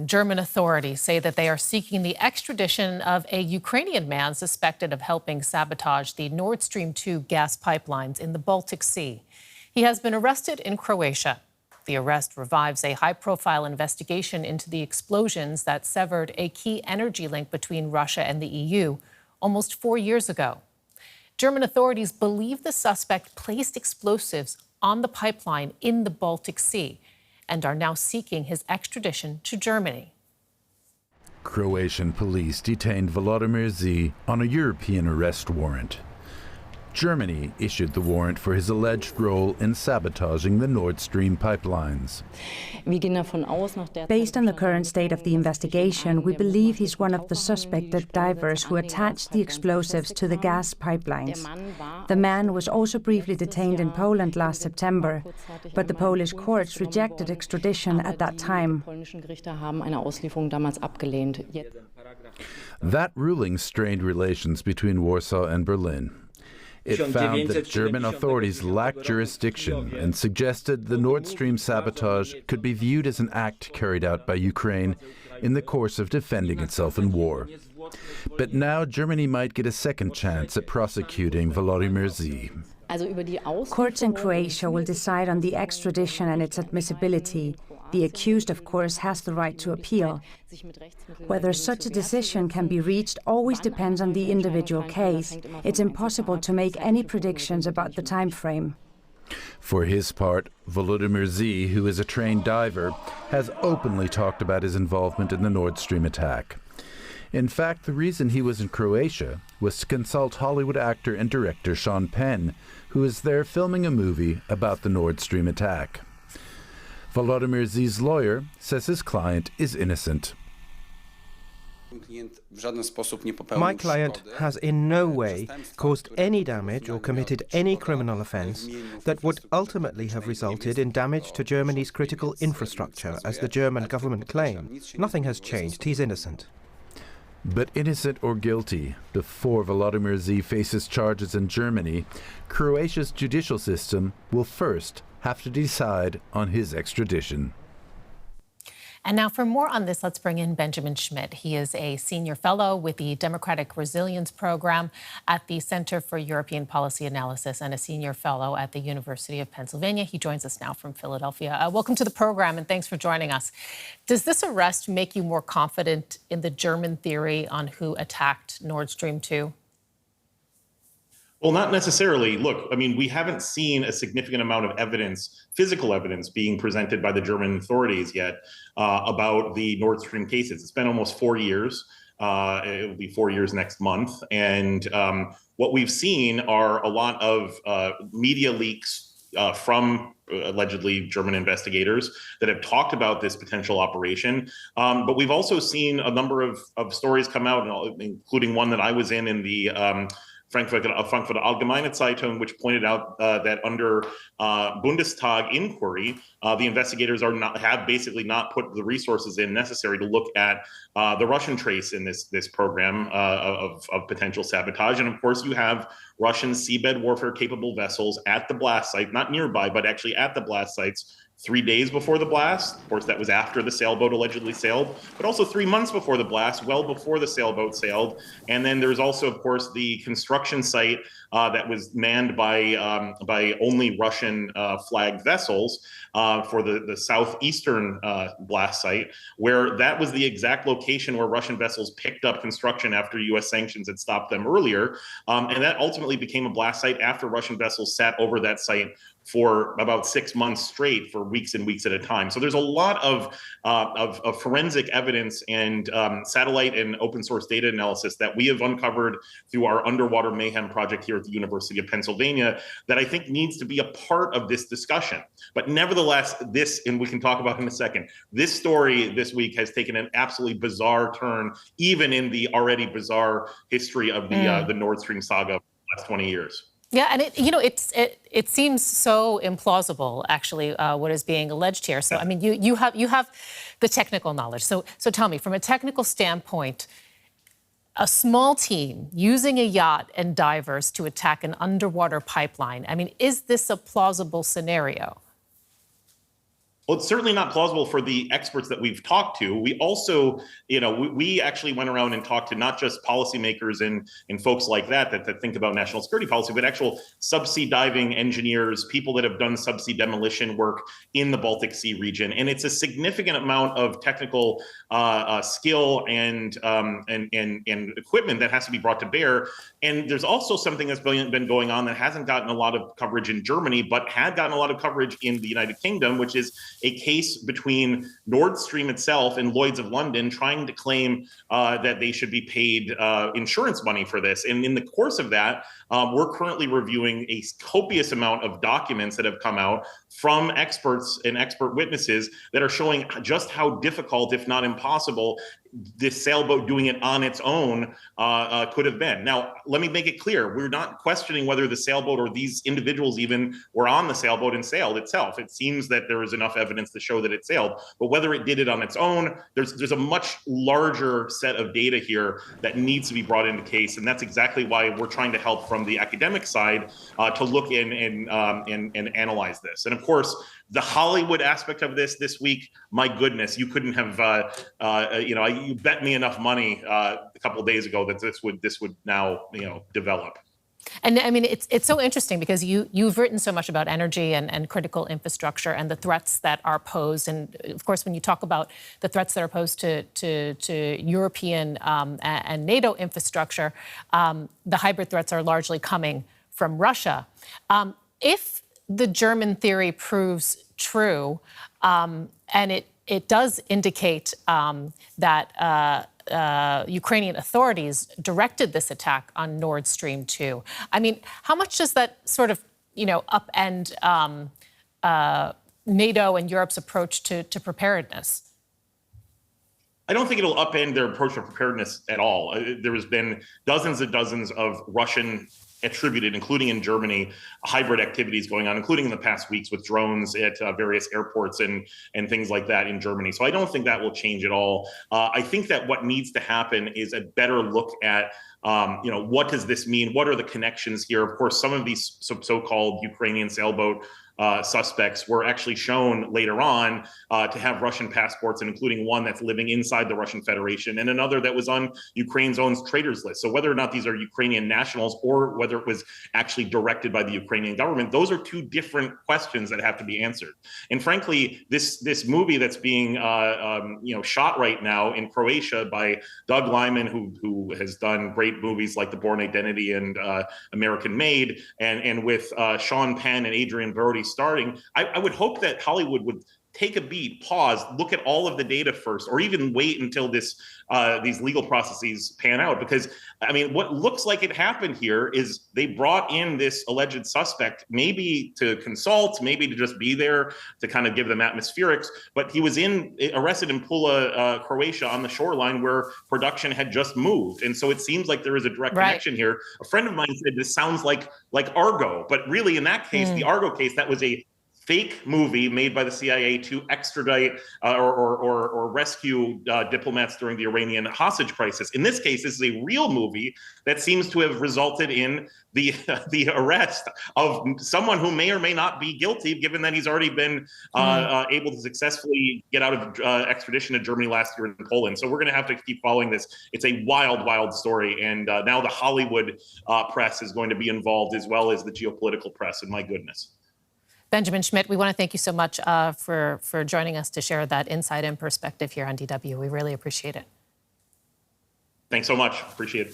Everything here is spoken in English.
German authorities say that they are seeking the extradition of a Ukrainian man suspected of helping sabotage the Nord Stream 2 gas pipelines in the Baltic Sea. He has been arrested in Croatia. The arrest revives a high-profile investigation into the explosions that severed a key energy link between Russia and the EU almost 4 years ago. German authorities believe the suspect placed explosives on the pipeline in the Baltic Sea and are now seeking his extradition to Germany. Croatian police detained Volodymyr Z on a European arrest warrant. Germany issued the warrant for his alleged role in sabotaging the Nord Stream pipelines. Based on the current state of the investigation, we believe he's one of the suspected divers who attached the explosives to the gas pipelines. The man was also briefly detained in Poland last September, but the Polish courts rejected extradition at that time. That ruling strained relations between Warsaw and Berlin. It found that German authorities lacked jurisdiction and suggested the Nord Stream sabotage could be viewed as an act carried out by Ukraine in the course of defending itself in war. But now Germany might get a second chance at prosecuting Volodymyr Z. Courts in Croatia will decide on the extradition and its admissibility. The accused, of course, has the right to appeal. Whether such a decision can be reached always depends on the individual case. It's impossible to make any predictions about the time frame. For his part, Volodymyr Z, who is a trained diver, has openly talked about his involvement in the Nord Stream attack. In fact, the reason he was in Croatia was to consult Hollywood actor and director Sean Penn, who is there filming a movie about the Nord Stream attack. Volodymyr Z's lawyer says his client is innocent. My client has in no way caused any damage or committed any criminal offence that would ultimately have resulted in damage to Germany's critical infrastructure, as the German government claims. Nothing has changed. He's innocent. But innocent or guilty, before Volodymyr Z faces charges in Germany, Croatia's judicial system will first have to decide on his extradition. And now for more on this, let's bring in Benjamin Schmidt. He is a senior fellow with the Democratic Resilience Program at the Center for European Policy Analysis and a senior fellow at the University of Pennsylvania. He joins us now from Philadelphia. Welcome to the program and thanks for joining us. Does this arrest make you more confident in the German theory on who attacked Nord Stream 2? Well, not necessarily. Look, I mean, we haven't seen a significant amount of evidence, physical evidence, being presented by the German authorities yet about the Nord Stream cases. It's been almost 4 years. It will be 4 years next month. And what we've seen are a lot of media leaks from allegedly German investigators that have talked about this potential operation. But we've also seen a number of stories come out, including one that I was in the Frankfurter Allgemeine Zeitung, which pointed out that under Bundestag inquiry, the investigators have basically not put the resources in necessary to look at the Russian trace in this program of potential sabotage. And of course, you have Russian seabed warfare capable vessels at the blast site, not nearby, but actually at the blast sites 3 days before the blast. Of course, that was after the sailboat allegedly sailed, but also 3 months before the blast, well before the sailboat sailed. And then there's also, of course, the construction site that was manned by only Russian flagged vessels for the southeastern blast site, where that was the exact location where Russian vessels picked up construction after U.S. sanctions had stopped them earlier. And that ultimately became a blast site after Russian vessels sat over that site for about 6 months straight, for weeks and weeks at a time. So there's a lot of forensic evidence and satellite and open source data analysis that we have uncovered through our Underwater Mayhem project here at the University of Pennsylvania that I think needs to be a part of this discussion. But nevertheless, this, and we can talk about in a second, this story this week has taken an absolutely bizarre turn, even in the already bizarre history of the Nord Stream saga of the last 20 years. Yeah, and it seems so implausible, actually, what is being alleged here. So, I mean, you have the technical knowledge. So tell me, from a technical standpoint, a small team using a yacht and divers to attack an underwater pipeline. I mean, is this a plausible scenario? Well, it's certainly not plausible for the experts that we've talked to. We also, we actually went around and talked to not just policymakers and folks like that think about national security policy, but actual subsea diving engineers, people that have done subsea demolition work in the Baltic Sea region. And it's a significant amount of technical skill and equipment that has to be brought to bear. And there's also something that's been going on that hasn't gotten a lot of coverage in Germany, but had gotten a lot of coverage in the United Kingdom, which is a case between Nord Stream itself and Lloyd's of London trying to claim that they should be paid insurance money for this. And in the course of that, we're currently reviewing a copious amount of documents that have come out from experts and expert witnesses that are showing just how difficult, if not impossible, this sailboat doing it on its own could have been. Now, let me make it clear. We're not questioning whether the sailboat or these individuals even were on the sailboat and sailed itself. It seems that there is enough evidence to show that it sailed. But whether it did it on its own, there's a much larger set of data here that needs to be brought into case. And that's exactly why we're trying to help from the academic side to look in and analyze this. And of course, the Hollywood aspect of this week, my goodness, you couldn't have, you bet me enough money a couple of days ago that this would now, develop. And I mean, it's so interesting because you've written so much about energy and critical infrastructure and the threats that are posed. And of course, when you talk about the threats that are posed to European and NATO infrastructure, the hybrid threats are largely coming from Russia. If the German theory proves true, and it does indicate that Ukrainian authorities directed this attack on Nord Stream 2. I mean, how much does that sort of, upend NATO and Europe's approach to preparedness? I don't think it'll upend their approach to preparedness at all. There has been dozens and dozens of Russian attributed, including in Germany, hybrid activities going on, including in the past weeks with drones at various airports and things like that in Germany. So I don't think that will change at all. I think that what needs to happen is a better look at what does this mean? What are the connections here? Of course, some of these so-called Ukrainian sailboat suspects were actually shown later on to have Russian passports, and including one that's living inside the Russian Federation and another that was on Ukraine's own traitors list. So whether or not these are Ukrainian nationals or whether it was actually directed by the Ukrainian government, those are two different questions that have to be answered. And frankly, this movie that's being shot right now in Croatia by Doug Liman, who has done great movies like The Bourne Identity and American Made, and with Sean Penn and Adrian Brody starting, I would hope that Hollywood would take a beat, pause, look at all of the data first, or even wait until these legal processes pan out. Because, I mean, what looks like it happened here is they brought in this alleged suspect, maybe to consult, maybe to just be there to kind of give them atmospherics. But he was arrested in Pula, Croatia, on the shoreline where production had just moved. And so it seems like there is a direct connection here. A friend of mine said this sounds like Argo, but really in that case, the Argo case, that was a fake movie made by the CIA to extradite or rescue diplomats during the Iranian hostage crisis. In this case, this is a real movie that seems to have resulted in the arrest of someone who may or may not be guilty, given that he's already been able to successfully get out of extradition to Germany last year in Poland. So we're going to have to keep following this. It's a wild, wild story. And now the Hollywood press is going to be involved, as well as the geopolitical press. And my goodness. Benjamin Schmidt, we want to thank you so much for joining us to share that insight and perspective here on DW. We really appreciate it. Thanks so much. Appreciate it.